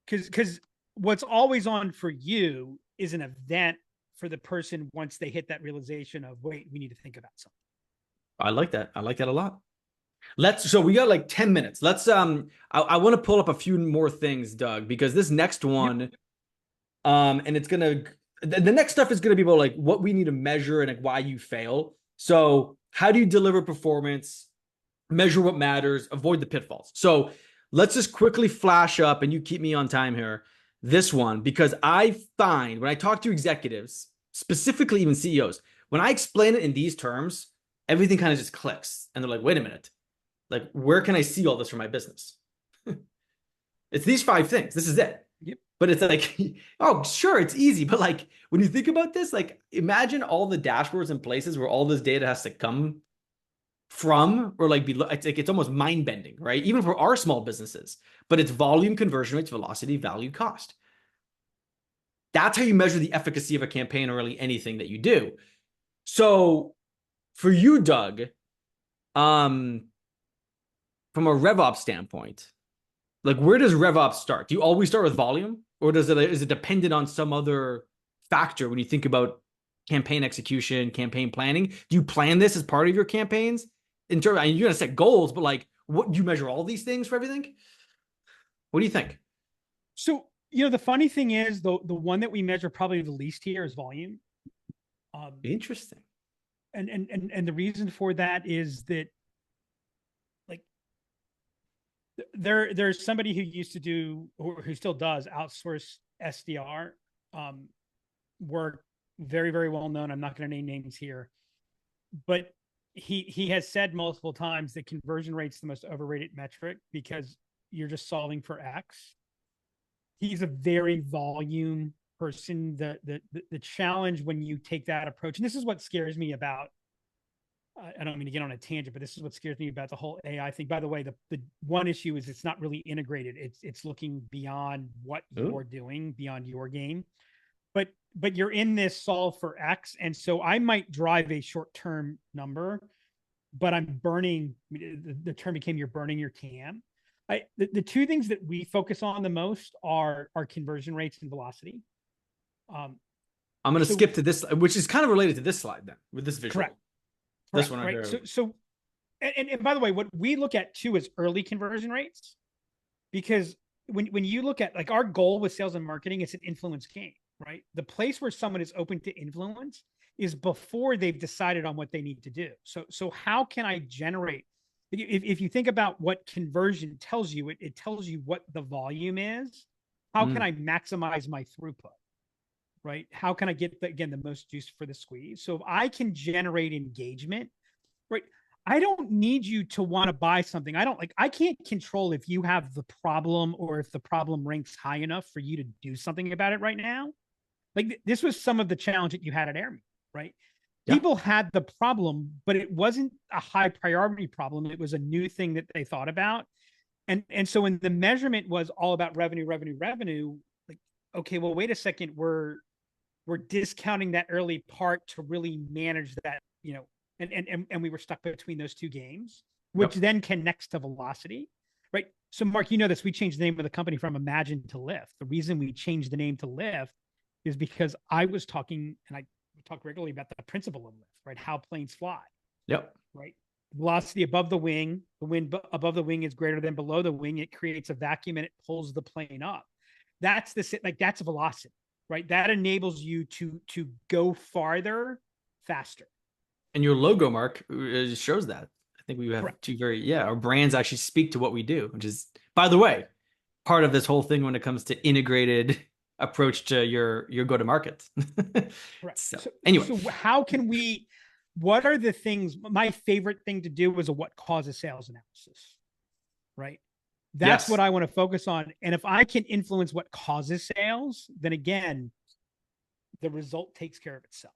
because what's always on for you is an event for the person once they hit that realization of, wait, we need to think about something. I like that. I like that a lot. So we got like 10 minutes. Let's, I want to pull up a few more things, Doug, because this next one, and it's going to, the next stuff is going to be about like what we need to measure and like why you fail. So how do you deliver performance, measure what matters, avoid the pitfalls? So let's just quickly flash up, and you keep me on time here, this one, because I find when I talk to executives, specifically even CEOs, when I explain it in these terms, everything kind of just clicks. And they're like, wait a minute, like, where can I see all this for my business? It's these 5 things. This is it. Yep. But it's like, oh, sure, it's easy. But like, when you think about this, like, imagine all the dashboards and places where all this data has to come from, or like it's almost mind bending, right? Even for our small businesses, but it's volume, conversion rates, velocity, value, cost. That's how you measure the efficacy of a campaign or really anything that you do. So for you, Doug, from a RevOps standpoint, like, where does RevOps start? Do you always start with volume, or is it dependent on some other factor when you think about campaign execution, campaign planning? Do you plan this as part of your campaigns? In terms, I mean, you're going to set goals, but like, what do you measure all these things for everything? What do you think? So The funny thing is, the one that we measure probably the least here is volume. Interesting. And the reason for that is that, like, there's somebody who used to do, or who still does, outsource SDR work, very, very well known. I'm not going to name names here, but he has said multiple times that conversion rate's the most overrated metric because you're just solving for X. He's a very volume person. The challenge when you take that approach, and this is what scares me about, I don't mean to get on a tangent, but this is what scares me about the whole AI thing. By the way, the one issue is it's not really integrated. It's looking beyond what you're doing, beyond your game. But you're in this solve for X. And so I might drive a short-term number, but I'm burning, the term became you're burning your TAM. The two things that we focus on the most are conversion rates and velocity. I'm going to skip to this, which is kind of related to this slide then, with this visual. Correct. This one right here. And by the way, what we look at too is early conversion rates, because when you look at, like, our goal with sales and marketing, it's an influence game, right? The place where someone is open to influence is before they've decided on what they need to do. So how can I generate, if you think about what conversion tells you, it tells you what the volume is. How can I maximize my throughput, right? How can I get, again, the most juice for the squeeze? So if I can generate engagement, right? I don't need you to want to buy something. I can't control if you have the problem or if the problem ranks high enough for you to do something about it right now. Like, this was some of the challenge that you had at Airme, right? Yeah. People had the problem, but it wasn't a high priority problem. It was a new thing that they thought about. And so when the measurement was all about revenue, like, okay, well, wait a second, we're discounting that early part to really manage that, and we were stuck between those two games, which then connects to velocity, right? So Mark, this, we changed the name of the company from Imagine to Lift. The reason we changed the name to Lift is because I was talking, and I talk regularly about the principle of lift, right? How planes fly. Yep. Right. Velocity above the wind above the wing is greater than below the wing. It creates a vacuum and it pulls the plane up. That's that's velocity, right? That enables you to go farther, faster. And your logo, Mark, shows that. I think we have Correct. our brands actually speak to what we do, which is, by the way, part of this whole thing when it comes to integrated approach to your go-to-market. Correct. So anyway, so how can we, what are the things, my favorite thing to do was a what causes sales analysis, right? That's what I want to focus on. And if I can influence what causes sales, then again, the result takes care of itself.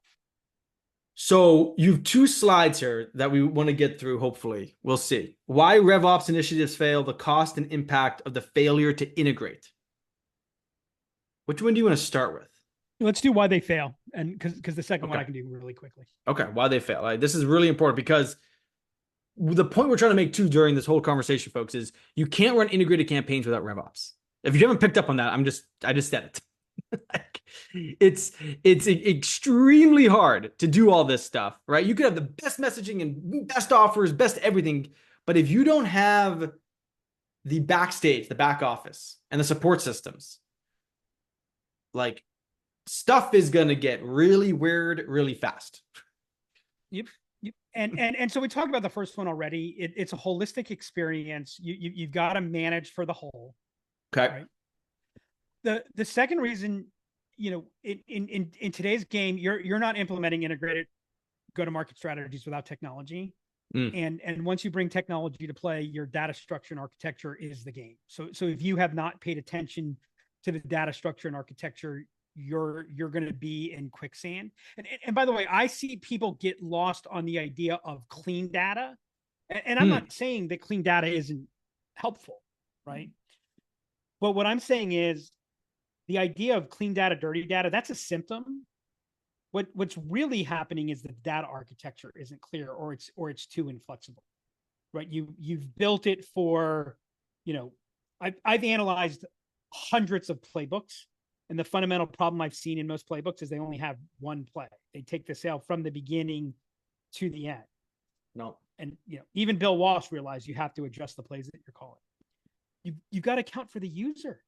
So you have two slides here that we want to get through. Hopefully we'll see why RevOps initiatives fail, the cost and impact of the failure to integrate. Which one do you want to start with? Let's do why they fail. And because the second one I can do really quickly. Okay. Why they fail. This is really important because the point we're trying to make too during this whole conversation, folks, is you can't run integrated campaigns without RevOps. If you haven't picked up on that, I just said it. It's extremely hard to do all this stuff, right? You could have the best messaging and best offers, best everything, but if you don't have the backstage, the back office, and the support systems, like, stuff is going to get really weird really fast. Yep. And so we talked about the first one already. It's a holistic experience. You've got to manage for the whole. Okay. Right? The second reason, in today's game, you're not implementing integrated go-to-market strategies without technology. And once you bring technology to play, your data structure and architecture is the game. So if you have not paid attention to the data structure and architecture, you're going to be in quicksand. And by the way, I see people get lost on the idea of clean data. And I'm not saying that clean data isn't helpful, right? But what I'm saying is the idea of clean data, dirty data, that's a symptom. What's really happening is the data architecture isn't clear, or it's too inflexible, right? You've built it for, I've analyzed hundreds of playbooks, and the fundamental problem I've seen in most playbooks is they only have one play. They take the sale from the beginning to the end. No, and even Bill Walsh realized you have to adjust the plays that you're calling. You've got to account for the user.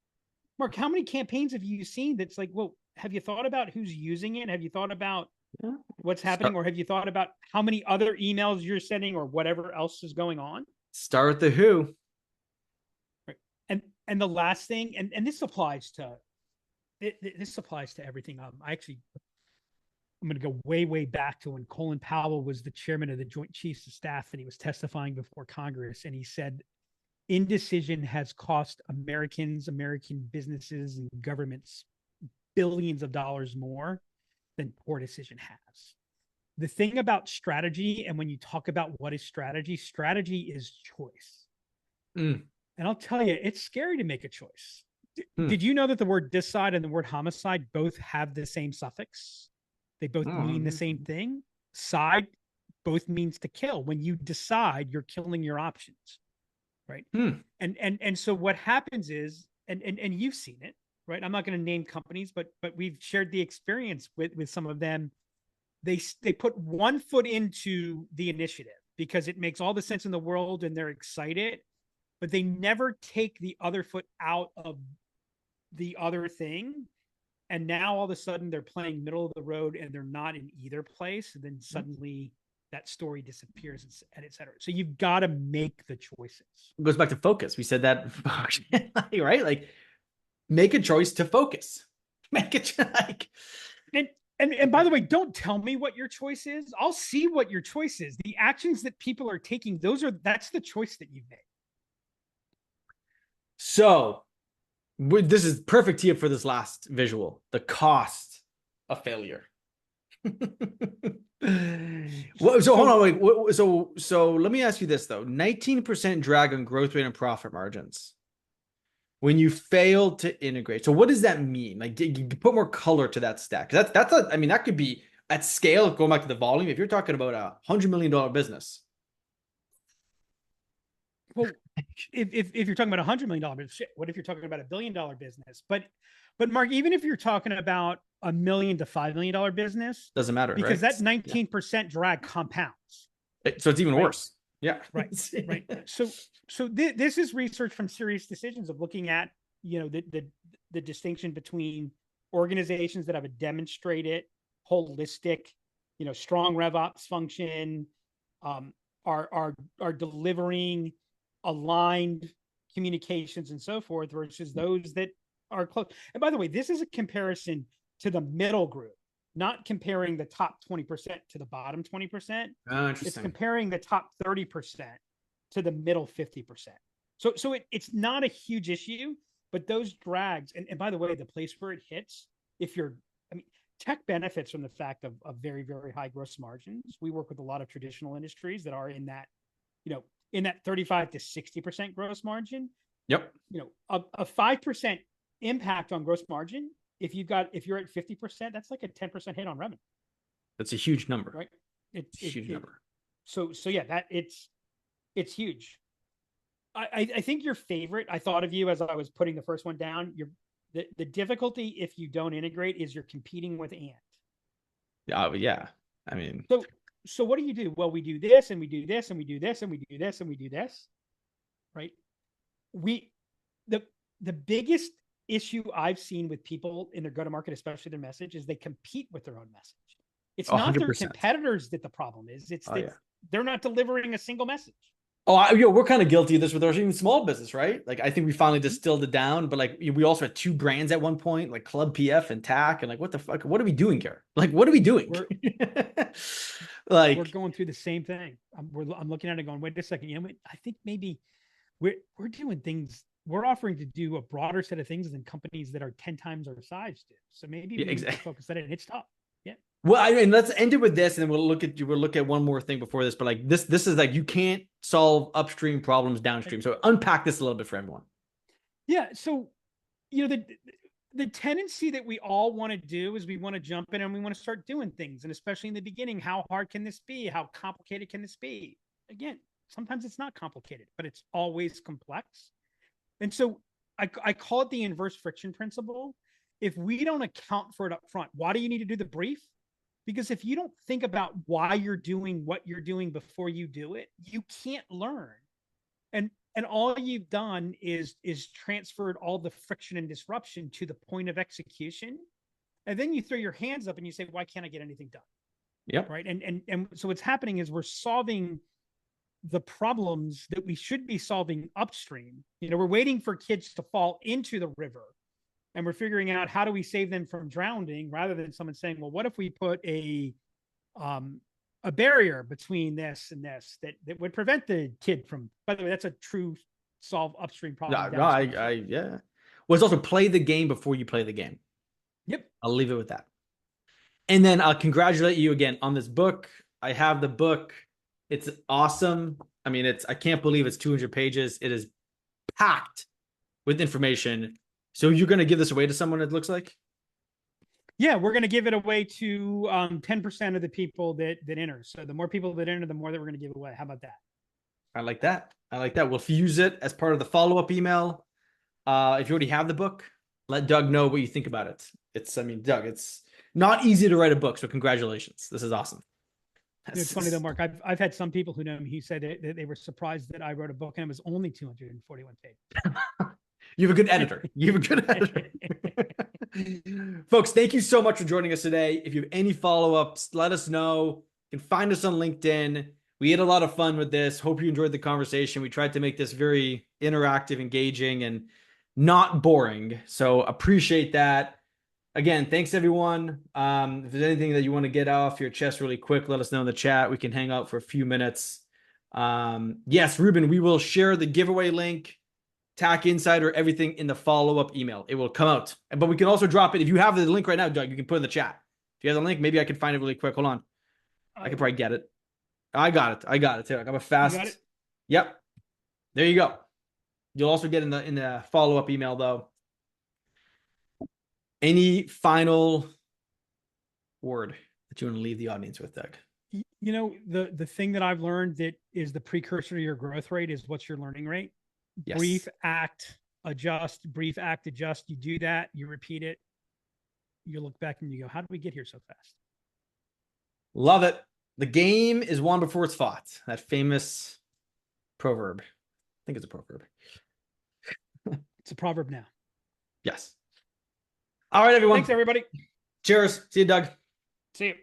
Mark, how many campaigns have you seen that's like, well, have you thought about who's using it? Have you thought about Yeah. what's happening? Start, Or have you thought about how many other emails you're sending or whatever else is going on? start with the who. Right. And the last thing, and this applies to this applies to everything. I'm going to go way back to when Colin Powell was the chairman of the Joint Chiefs of Staff, and he was testifying before Congress, and he said indecision has cost Americans, American businesses, and governments billions of dollars more than poor decision has. The thing about strategy, and when you talk about what is strategy, strategy is choice. Mm. And I'll tell you, it's scary to make a choice. Hmm. Did you know that the word decide and the word homicide both have the same suffix? They both mean the same thing. Side both means to kill. When you decide, you're killing your options, right? Hmm. And so what happens is, and you've seen it, right? I'm not going to name companies, but we've shared the experience with some of them. They put one foot into the initiative because it makes all the sense in the world and they're excited, but they never take the other foot out of the other thing. And now all of a sudden they're playing middle of the road and they're not in either place. And then suddenly that story disappears and et cetera. So you've got to make the choices. It goes back to focus. We said that, right? Like, make a choice to focus. Make it like. And by the way, don't tell me what your choice is. I'll see what your choice is. The actions that people are taking, that's the choice that you've made. So this is perfect here for this last visual, the cost of failure. So hold on, wait. So let me ask you this though: 19% drag on growth rate and profit margins when you fail to integrate. So what does that mean? Like, you put more color to that stat. That's I mean, that could be at scale. Going back to the volume, if you're talking about $100 million business. Well, if you're talking about $100 million, shit, what if you're talking about $1 billion business? But Mark, even if you're talking about $1 million to $5 million business, Doesn't matter, because right? that 19% drag compounds. So it's even right? worse. Yeah. Right. Right. So this is research from Serious Decisions of looking at, the distinction between organizations that have a demonstrated holistic, strong RevOps function, are delivering aligned communications and so forth versus those that are close. And by the way, this is a comparison to the middle group, not comparing the top 20% to the bottom 20%. It's comparing the top 30% to the middle 50%. So it's not a huge issue, but those drags, and by the way, the place where it hits, tech benefits from the fact of very, very high gross margins. We work with a lot of traditional industries that are in that, in that 35 to 60% gross margin. Yep. A 5% impact on gross margin. If you're at 50%, that's like a 10% hit on revenue. That's a huge number, right? It's a huge number. So yeah, that it's huge. I think your favorite, I thought of you as I was putting the first one down. The difficulty if you don't integrate is you're competing with Ant. Yeah. I mean, so what do? Well, we do this and we do this and we do this and we do this and we do this, right? The biggest issue I've seen with people in their go-to-market, especially their message, is they compete with their own message. It's 100%. Not their competitors that the problem is. It's they're not delivering a single message. We're kind of guilty of this with our even small business, right? Like, I think we finally distilled it down, but like, we also had two brands at one point, like Club PF and TACK, and like, what the fuck? What are we doing here? Like, what are we doing? We're going through the same thing. I'm looking at it going, wait a second. I think maybe we're doing things. We're offering to do a broader set of things than companies that are 10 times our size do. So maybe we need to focus on it. And it's tough. Yeah. Well, I mean, let's end it with this, and then we'll look at one more thing before this. But like, this is like, you can't solve upstream problems downstream. So unpack this a little bit for everyone. Yeah. So, the tendency that we all want to do is we want to jump in and we want to start doing things. And especially in the beginning, how hard can this be? How complicated can this be? Again, sometimes it's not complicated, but it's always complex. And so I call it the inverse friction principle. If we don't account for it up front, why do you need to do the brief? Because if you don't think about why you're doing what you're doing before you do it, you can't learn. And And all you've done is transferred all the friction and disruption to the point of execution. And then you throw your hands up and you say, why can't I get anything done? Yep. Right. And so what's happening is we're solving the problems that we should be solving upstream. We're waiting for kids to fall into the river, and we're figuring out how do we save them from drowning, rather than someone saying, well, what if we put a barrier between this and this that would prevent the kid from, by the way, that's a true solve upstream problem. Yeah. Well, it's also play the game before you play the game. Yep. I'll leave it with that. And then I'll congratulate you again on this book. I have the book. It's awesome. I mean, I can't believe it's 200 pages. It is packed with information. So you're going to give this away to someone, it looks like? Yeah, we're going to give it away to 10% of the people that enter. So the more people that enter, the more that we're going to give away. How about that? I like that. We'll fuse it as part of the follow-up email. If you already have the book, let Doug know what you think about it. Doug, it's not easy to write a book, so congratulations. This is awesome. It's funny though, Mark. I've had some people who know me. He said that they were surprised that I wrote a book and it was only 241 pages. You have a good editor. Folks, thank you so much for joining us today. If you have any follow-ups, let us know. You can find us on LinkedIn. We had a lot of fun with this. Hope you enjoyed the conversation. We tried to make this very interactive, engaging, and not boring. So appreciate that. Again, thanks everyone. If there's anything that you want to get off your chest really quick, let us know in the chat. We can hang out for a few minutes. Yes, Ruben, we will share the giveaway link, TACK Insider, everything in the follow-up email. It will come out. But we can also drop it. If you have the link right now, Doug, you can put it in the chat. If you have the link, maybe I can find it really quick. Hold on. I can probably get it. I got it too. I got a fast. You got it? Yep. There you go. You'll also get in the follow-up email though. Any final word that you want to leave the audience with, Doug? The thing that I've learned that is the precursor to your growth rate is what's your learning rate. Yes. Brief, act, adjust, brief, act, adjust. You do that, you repeat it, you look back and you go, how did we get here so fast? Love it. The game is won before it's fought. That famous proverb. I think it's a proverb. It's a proverb now. Yes. All right, everyone. Thanks, everybody. Cheers. See you, Doug. See you.